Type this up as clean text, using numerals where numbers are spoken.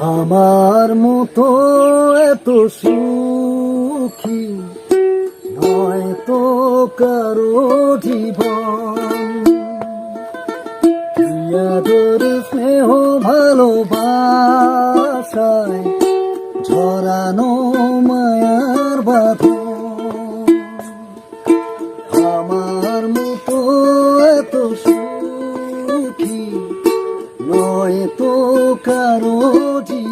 আমার মতো এত সুখী নয় তো কারো জীবন। আদর স্নেহ ভালোবাসায় ঝরানো মায়ার বাঁধন। আমার মতো এত সুখী নয় তো কারো জীবন।